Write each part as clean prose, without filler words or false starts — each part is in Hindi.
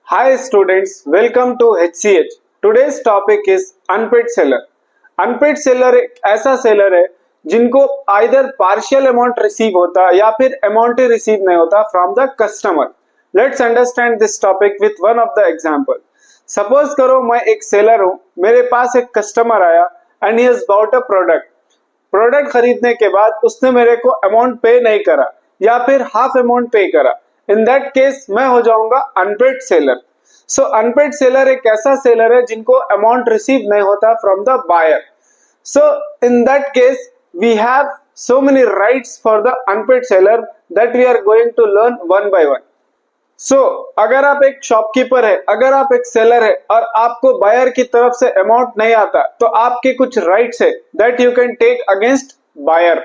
Hi students, welcome to HCH. Today's topic is unpaid seller. Unpaid seller एक ऐसा सेलर है जिनको आइदर पार्शियल अमाउंट रिसीव होता है या फिर अमाउंट ही रिसीव नहीं होता from the customer. Let's understand this topic with one of the example. Suppose करो मैं एक सेलर हूं, मेरे पास एक कस्टमर आया and he has bought a product खरीदने के बाद उसने मेरे को अमाउंट पे नहीं करा या फिर हाफ अमाउंट पे करा. इन दैट केस मैं हो जाऊंगा unpaid seller. So unpaid seller एक ऐसा सेलर है जिनको अमाउंट रिसीव नहीं होता from the buyer. So in that case we have so many rights for the unpaid seller that we are going to learn one by one. So अगर आप एक शॉपकीपर है, अगर आप एक सेलर है और आपको बायर की तरफ से अमाउंट नहीं आता तो आपके कुछ राइट्स है that you can take against buyer.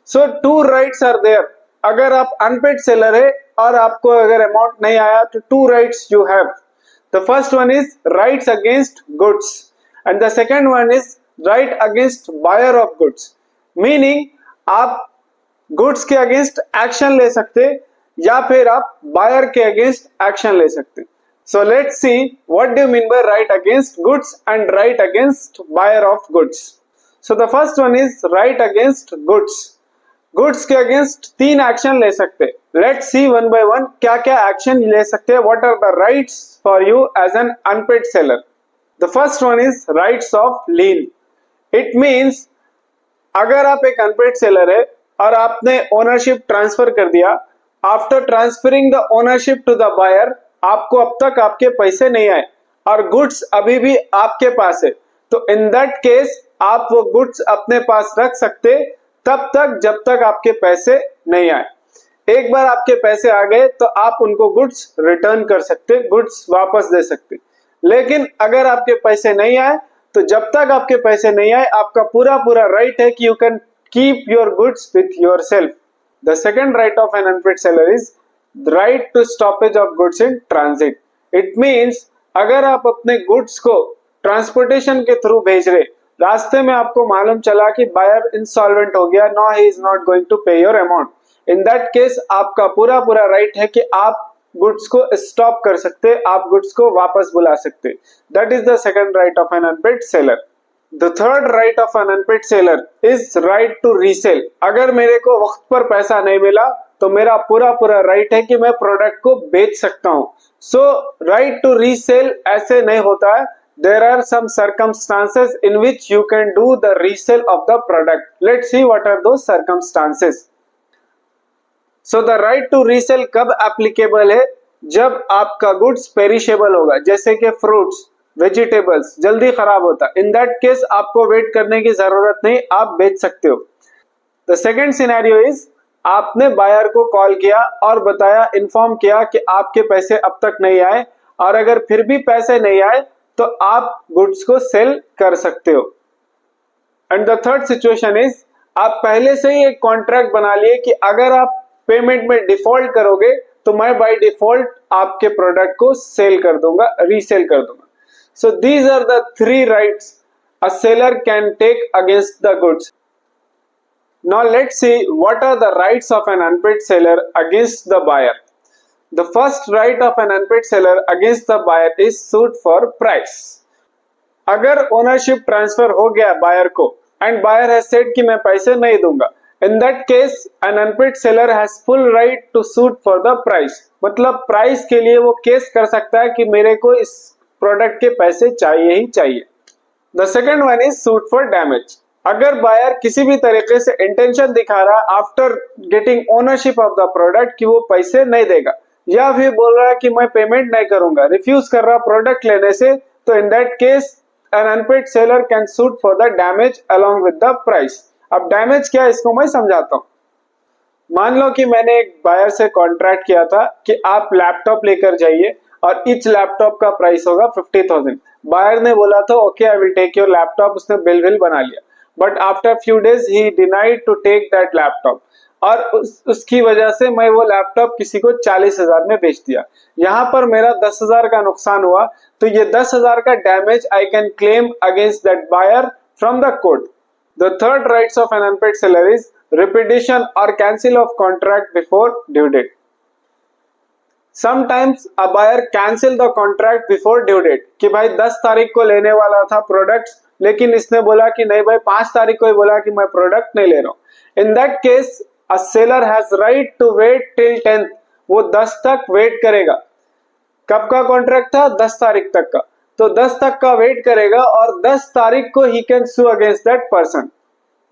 So two rights are there. अगर आप अनपेड सेलर है और आपको अगर अमाउंट नहीं आया तो two rights you have. The first one is rights against goods and the second one is right against buyer of goods. Meaning आप गुड्स के अगेंस्ट एक्शन ले सकते या फिर आप बायर के अगेंस्ट एक्शन ले सकते. So let's see what do you mean by right against goods and right against buyer of goods. So the first one is right against goods. Goods के अगेंस्ट तीन एक्शन ले सकते. Let's see one by one क्या क्या एक्शन ले सकते हैं. What are the rights for you as an unpaid seller. The first one is rights of lien. It means अगर आप एक अनपेड सेलर है और आपने ओनरशिप ट्रांसफर कर दिया, after transferring the ownership to the buyer आपको अब तक आपके पैसे नहीं आए और गुड्स अभी भी आपके पास है, तो इन दैट केस आप वो गुड्स अपने पास रख सकते तब तक जब तक आपके पैसे नहीं आए. एक बार आपके पैसे आ गए तो आप उनको गुड्स रिटर्न कर सकते, गुड्स वापस दे सकते. लेकिन अगर आपके पैसे नहीं आए तो जब तक आपके पैसे नहीं आए आपका पूरा राइट है कि you can keep your goods with yourself. The second right of an unpaid seller is right to stoppage of goods in transit. It means अगर आप अपने गुड्स को ट्रांसपोर्टेशन के थ्रू भेज रहे, रास्ते में आपको मालूम चला कि बायर इंसॉल्वेंट हो गया, no he is not going to pay your amount, in that case आपका पूरा राइट है कि आप गुड्स को स्टॉप कर सकते, आप गुड्स को वापस बुला सकते. That is the second right of an unpaid seller. The third right of an unpaid seller is right to resale. अगर मेरे को वक्त पर पैसा नहीं मिला तो मेरा पूरा राइट है कि मैं प्रोडक्ट को बेच सकता हूं. सो राइट टू रीसेल ऐसे नहीं होता है. There are some circumstances in which you can do the resale of the product. Let's see what are those circumstances. So the right to resale कब एप्लीकेबल है? जब आपका गुड्स पेरिशेबल होगा, जैसे कि फ्रूट्स, वेजिटेबल्स जल्दी खराब होता. इन दैट केस आपको वेट करने की जरूरत नहीं, आप बेच सकते हो. द सेकेंड सिनेरियो इज आपने बायर को कॉल किया और बताया, इन्फॉर्म किया कि आपके पैसे अब तक नहीं आए और अगर फिर भी पैसे नहीं आए तो आप गुड्स को सेल कर सकते हो. And the third situation is आप पहले से ही एक कॉन्ट्रैक्ट बना लिए कि अगर आप पेमेंट में डिफॉल्ट करोगे तो मैं बाय डिफॉल्ट आपके प्रोडक्ट को सेल कर दूंगा, रीसेल कर दूंगा. So these are the three rights a seller can take against the goods. Now let's see what are the rights of an unpaid seller against the buyer. The first right of an unpaid seller against the buyer is suit for price. अगर ओनरशिप ट्रांसफर हो गया बायर को एंड बायर हैज सेड कि मैं पैसे नहीं दूंगा, in that case an unpaid seller has full right to suit for the price. मतलब प्राइस के लिए वो केस कर सकता है कि मेरे को इस प्रोडक्ट के पैसे चाहिए ही चाहिए. The second one is suit for damage. अगर बायर किसी भी तरीके से इंटेंशन दिखा रहा है after getting ownership of the product कि वो पैसे नहीं देगा या फिर बोल रहा है कि मैं पेमेंट नहीं करूंगा, रिफ्यूज कर रहा प्रोडक्ट लेने से, तो इन that case an unpaid seller can suit for the damage along with the price. अब डैमेज क्या है इसको मैं समझाता हूं. मान लो कि मैंने एक बायर से कॉन्ट्रैक्ट किया था कि आप लैपटॉप लेकर जाइए और इच लैपटॉप का प्राइस होगा 50,000. बायर ने बोला था okay I will take your laptop, उसने बिल बना लिया, बट आफ्टर फ्यू डेज ही denied to take that laptop और उसकी वजह से मैं वो लैपटॉप किसी को 40,000 में बेच दिया. यहाँ पर मेरा 10,000 का नुकसान हुआ, तो ये 10,000 का damage I can claim against that buyer from the court. The third rights of an unpaid seller is repudiation or cancel of contract before due date. Sometimes a buyer cancel the contract before due date, कि भाई 10 तारीख को लेने वाला था प्रोडक्ट, लेकिन इसने बोला कि नहीं भाई 5 तारीख को ही बोला कि मैं प्रोडक्ट नहीं ले रहा हूं। In that case a seller has right to wait till 10th, वो 10 तक वेट करेगा। कब का कॉन्ट्रैक्ट था? 10 तारीख तक का, तो 10 तक का वेट करेगा और 10 तारीख को ही can sue against that person.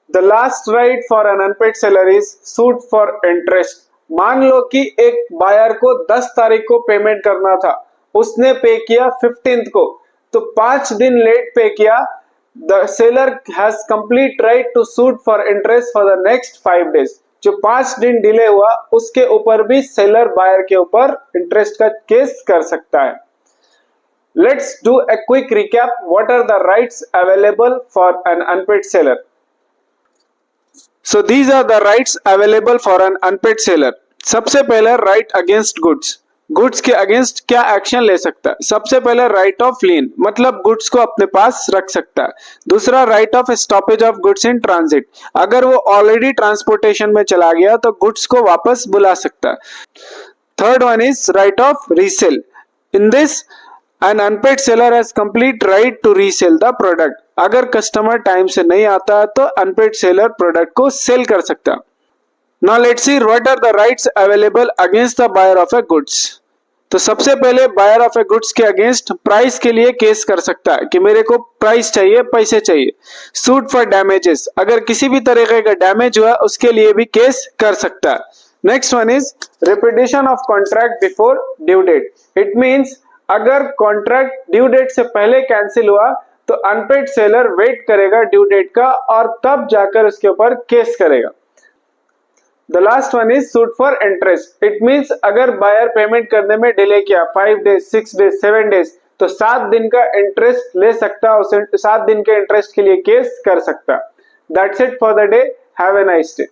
The last right for an unpaid seller is suit for interest. मान लो कि एक बायर को 10 तारीख को पेमेंट करना था, उसने पे किया 15th को, तो 5 दिन लेट पे किया। The seller has complete right to suit for interest for the next 5 days। जो 5 दिन डिले हुआ उसके ऊपर भी सेलर बायर के ऊपर इंटरेस्ट का केस कर सकता है। Let's do a quick recap. What are the rights available for an unpaid seller? So these are the rights available for an unpaid seller. सबसे पहले राइट अगेंस्ट गुड्स। गुड्स के अगेंस्ट क्या एक्शन ले सकता है? सबसे पहले राइट ऑफ लीन, मतलब गुड्स को अपने पास रख सकता है। दूसरा right of stoppage of goods in transit, अगर वो ऑलरेडी ट्रांसपोर्टेशन में चला गया तो गुड्स को वापस बुला सकता है। Third one is right of resale. In this an unpaid seller has complete right to resale the product. अगर कस्टमर टाइम से नहीं आता तो अनपेड सेलर प्रोडक्ट को सेल कर सकता है। Now let's see what are the rights available against the buyer of a goods. तो सबसे पहले बायर ऑफ ए गुड्स के अगेंस्ट प्राइस के लिए केस कर सकता है कि मेरे को प्राइस चाहिए, पैसे चाहिए। सूट फॉर डैमेजेस, अगर किसी भी तरीके का डैमेज हुआ उसके लिए भी केस कर सकता है। Next one is repetition of contract before due date. It means अगर कॉन्ट्रैक्ट ड्यू डेट से पहले कैंसिल हुआ तो अनपेड सेलर वेट करेगा ड्यू डेट का और तब जाकर उसके ऊपर केस करेगा। The last one is suit for interest. It means अगर बायर पेमेंट करने में डिले किया 5 days, 6 days, 7 days, तो 7 दिन का इंटरेस्ट ले सकता है, उसे 7 दिन के इंटरेस्ट के लिए केस कर सकता। That's it for the day. Have a nice day.